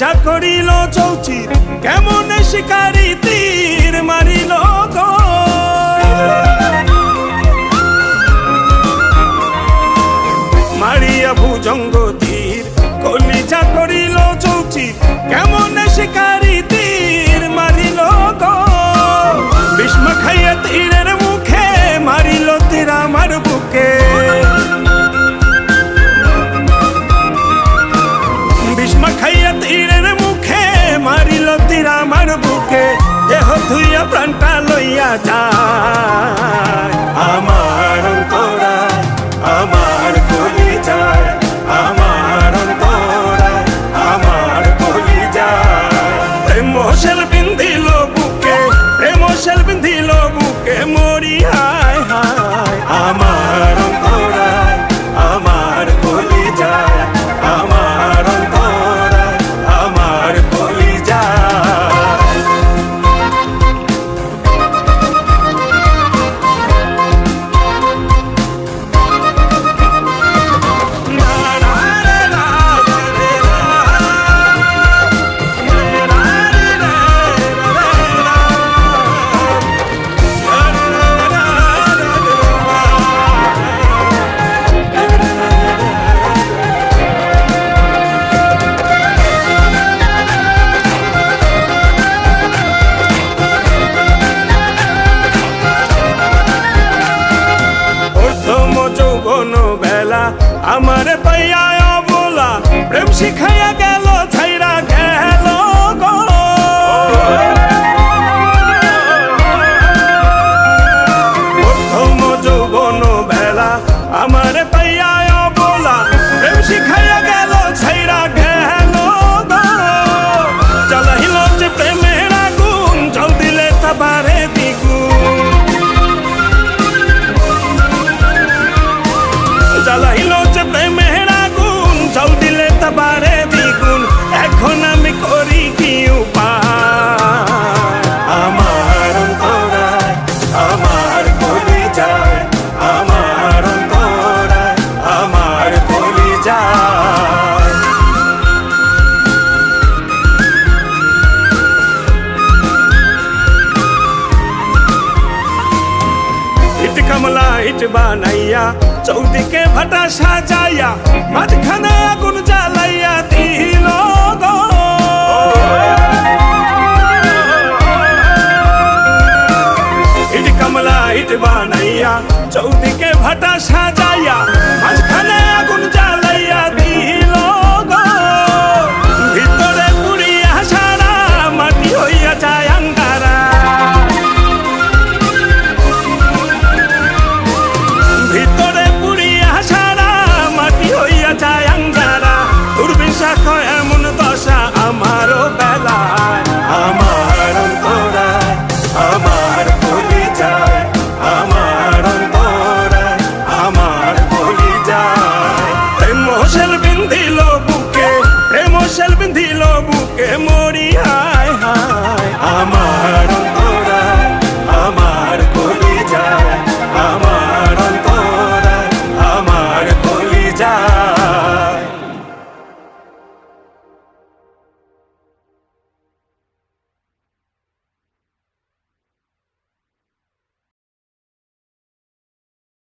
কলিজা করিল চৌচির কেমন শিকারি তীর মারিল গো। মারিয়া ভুজঙ্গ তীর কলিজা করিল চৌচির কেমন শিকারি তীর মারিল গো। বিস্ম খাইয়া তীরের মুখে মারিল তীর আমার বুকে। বিস্ম খাইয়া তীরের মুখে মারিল তীর আমার বুকে। দেহ ধুইয়া প্রাণটা লইয়া যায় আমার অন্তরায় আমার কলিজায় আমার অন্তরায় আমার কলিজায়। প্রেম শেল বিন্ধিল বুকে প্রেম শেল বিন্ধিল বুকে মরি হায় হায় আমার অন্তরায় আমার কলিজায় আমার অন্তরায় আমার কলিজায়। আমার পাইয়া অবলা প্রেম শিখাইয়া গেল ছাইরা গেল গো। প্রথম যৌবন বেলা আমার পাইয়া অবলা প্রেম শিখাইয়া গেল ছাইরা গেল গো। জ্বালাইল যে প্রেমের আগুন জল দিলে তা বাড়ে দ্বিগুণ। জ্বালাইল যে প্রেমের আগুন জল দিলে তা বাড়ে দ্বিগুণ। এখন আমি করি কি উপায় আমার অন্তরায় আমার কলিজায় আমার অন্তরায় আমার কলিজায়। ইট কামলা ইট বানাইয়া চৌদিকে ভাটা সাজাইয়া মাঝখানে আগুন জ্বালাইয়া দিল গো। ইট কামলা ইট বানাইয়া চৌদিকে ভাটা সাজাইয়া মাঝখানে আগুন জ্বালাইয়া দিল গো। ভিতরে পুড়িয়া সারা মাটি হইয়া যায় আঙ্গারা। ভিতরে পুড়িয়া সারা মাটি হইয়া যায় আঙ্গারা। দূরবীন শাখা এমন দশা আমারও বেলায় আমার অন্তরায় আমার কলিজায় আমার অন্তরায় আমার কলিজায়। প্রেম শেল বিন্ধিল বুকে প্রেম শেল বিন্ধিল বুকে